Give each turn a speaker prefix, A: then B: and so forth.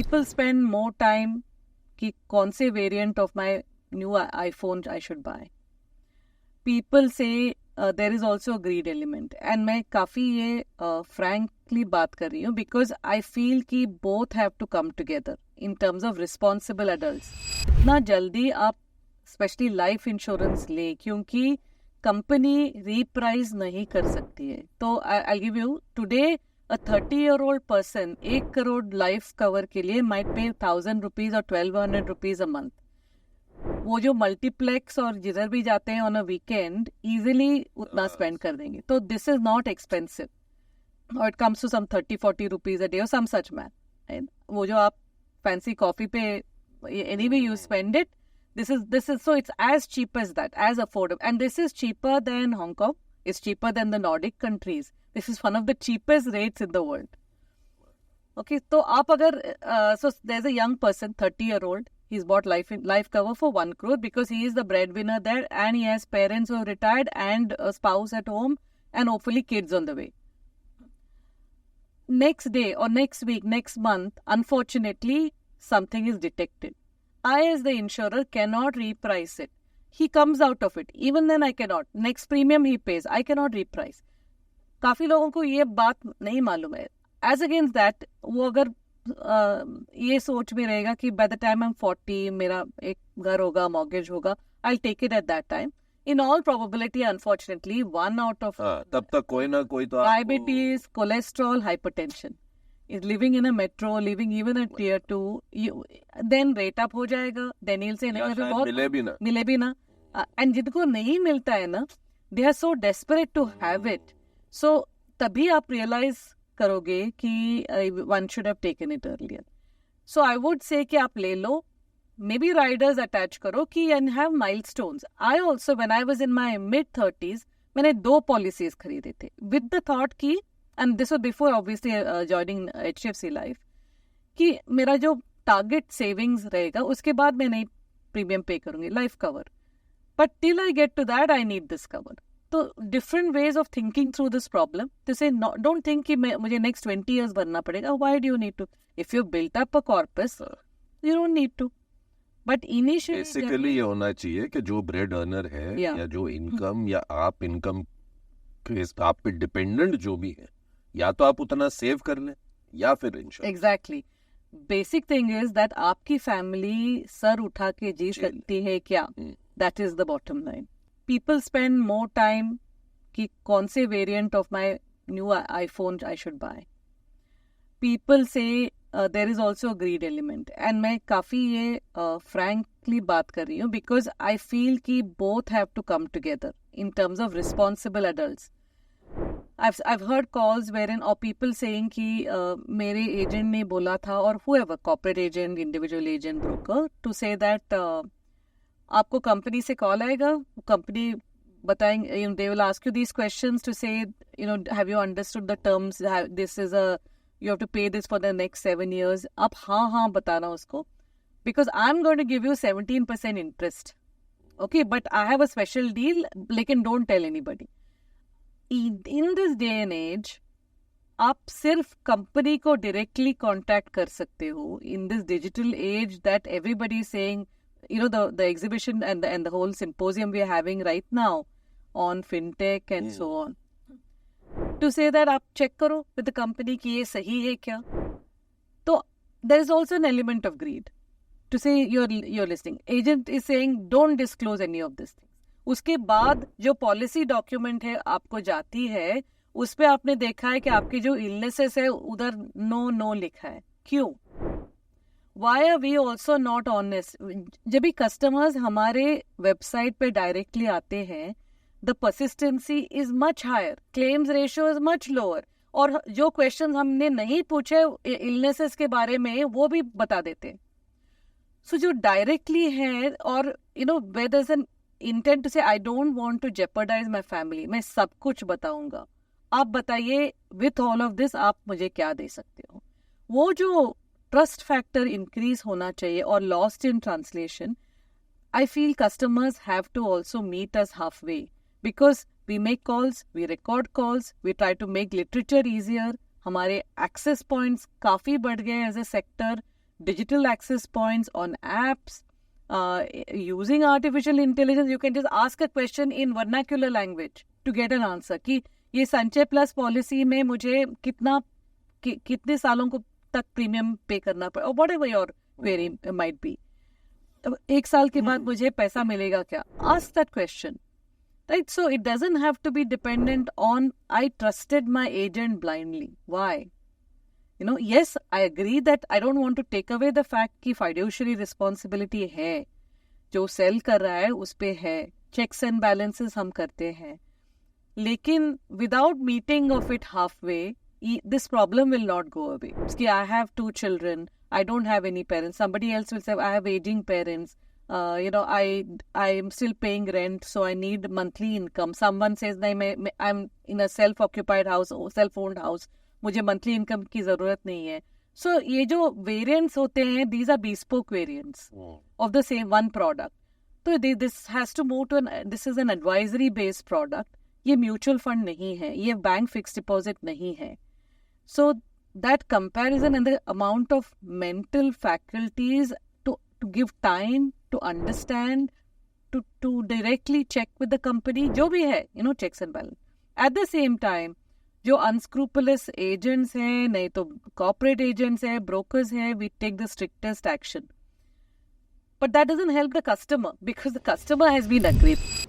A: people spend more time कि कौन से variant of my new iPhone I should buy. People say there is also greed element. And मैं काफ़ी ये frankly बात कर रही हूँ बिकॉज आई फील कि both have to come together in terms of responsible adults. इतना जल्दी आप स्पेशली लाइफ इंश्योरेंस ले क्योंकि कंपनी रीप्राइज नहीं कर सकती है. तो I give you today a 30-year-old person 1 crore life cover के लिए might pay 1,000 rupees और 1,200 rupees a month. वो जो मल्टीप्लेक्स और जिधर भी जाते हैं ऑन अ वीकेंड इजिली उतना स्पेंड कर देंगे. तो दिस इज नॉट एक्सपेंसिव और it comes to some 30-40 rupees a day or some such man. वो जो आप फैंसी कॉफी पे anyway you spend it, this is so it's as cheap as that, as affordable, and this is cheaper than Hong Kong. It's cheaper than the Nordic countries. This is one of the cheapest rates in the world. Okay, तो आप अगर so there's a young person, 30-year-old, he's bought life cover for 1 crore because he is the breadwinner there and he has parents who are retired and a spouse at home and hopefully kids on the way. Next day or next week, next month, unfortunately, something is detected. I as the insurer cannot reprice it. He comes out of it. Even then I cannot. Next premium he pays, I cannot reprice. काफी लोगों को ये बात नहीं मालूम है. As against that वो अगर ये सोच में रहेगा कि by the time I am 40 मेरा एक घर होगा, मॉर्गेज होगा, I take it at that time. In all probability unfortunately 1 out of
B: तब तक कोई ना कोई तो
A: diabetes, cholesterol, hypertension is living in a metro, living even at tier 2, then rate up हो जाएगा. then he'll say नहीं बहुत मिले भी ना. and जिनको नहीं मिलता है ना, they are so desperate to have it. So तभी आप realize करोगे कि one should have taken it earlier. So I would say कि आप ले लो, maybe riders attach करो कि and have milestones. I also when I was in my mid 30s मैंने 2 policies खरीदे थे with the thought कि, and this was before obviously joining HDFC Life, कि मेरा जो target savings रहेगा उसके बाद मैं नई प्रीमियम पे करूंगी life cover. But till I get to that I need this cover. तो different ways of thinking through this problem. To say no, don't think कि मुझे next 20 years बनना पड़ेगा. Why do you need to? If you built up a corpus, you don't need to. But initially
B: basically ये होना चाहिए कि जो bread earner है या जो इनकम या आप इनकम आप पे डिपेंडेंट जो भी है, या तो आप उतना सेव कर लें या फिर insurance.
A: Exactly. Basic thing is that आपकी फैमिली सर उठा के जी सकती है क्या? That is the bottom line. People spend more time कि कौन से variant of my new iPhone I should buy. People say there is also greed element. And मैं काफी ये फ्रैंकली बात कर रही हूँ बिकॉज आई फील कि both have to come together in terms of responsible adults. I've heard calls wherein or people saying कि मेरे एजेंट ने बोला था और whoever corporate agent, individual agent, broker to say that आपको कंपनी से call आएगा, कंपनी बताएंगे, they will ask you these questions to say have you understood the terms, this is you have to pay this for the next 7 years. आप हाँ बताना उसको because I'm going to give you 17% interest. Okay, but I have a special deal, लेकिन don't tell anybody. In this day and age, आप सिर्फ company को directly contact कर सकते हो. In this digital age that everybody is saying, the exhibition and the whole symposium we are having right now on fintech and so on, to say that आप check करो with the company कि ये सही है क्या. तो there is also an element of greed to say you're listening. Agent is saying don't disclose any of this thing. उसके बाद जो पॉलिसी डॉक्यूमेंट है आपको जाती है, उस पे आपने देखा है कि आपकी जो इलनेसेस है उधर नो लिखा है. क्यों? Why are we also not honest? जब भी कस्टमर्स हमारे वेबसाइट पे डायरेक्टली आते हैं, the persistency is much higher, claims ratio is much lower, और जो क्वेश्चन हमने नहीं पूछे इलनेसेस के बारे में वो भी बता देते. सो जो डायरेक्टली है और where there is an intent to say I don't want to jeopardise my family, मैं सब कुछ बताऊंगा, आप बताइए विथ ऑल ऑफ दिस आप मुझे क्या दे सकते हो. वो जो ट्रस्ट फैक्टर इंक्रीज होना चाहिए और lost in translation, I feel customers have to also meet us half way because we make calls, we record calls, we try to make literature easier. हमारे एक्सेस पॉइंट्स काफी बढ़ गए as a sector digital access points, on apps, using artificial intelligence. You can just ask a question in vernacular language to get an answer कि ये संचय plus policy में मुझे कितने सालों को तक प्रीमियम पे करना पड़े, और whatever your very might be, 1 साल के बाद मुझे पैसा मिलेगा क्या? Ask that question. Right, so it doesn't have to be dependent on I trusted my agent blindly. Why? You know, yes, I agree that I don't want to take away the fact कि fiduciary responsibility है, जो cell कर रहा है उस पे है, checks and balances हम करते हैं, लेकिन without meeting of it halfway, this problem will not go away. कि I have 2 children, I don't have any parents. Somebody else will say I have aging parents. I am still paying rent, so I need monthly income. Someone says, नहीं, I'm in a self-occupied house, self-owned house. मुझे monthly income की ज़रूरत नहीं है. So ये जो variants होते हैं, these are bespoke variants of the same one product. So this has to move to this is an advisory based product. ये mutual fund नहीं है, ये bank fixed deposit नहीं है. So that comparison and the amount of mental faculties to give time to understand, to directly check with the company, जो भी है, checks and balance. At the same time, जो unscrupulous agents हैं, नहीं तो corporate agents हैं, brokers हैं, we take the strictest action. But that doesn't help the customer because the customer has been aggrieved.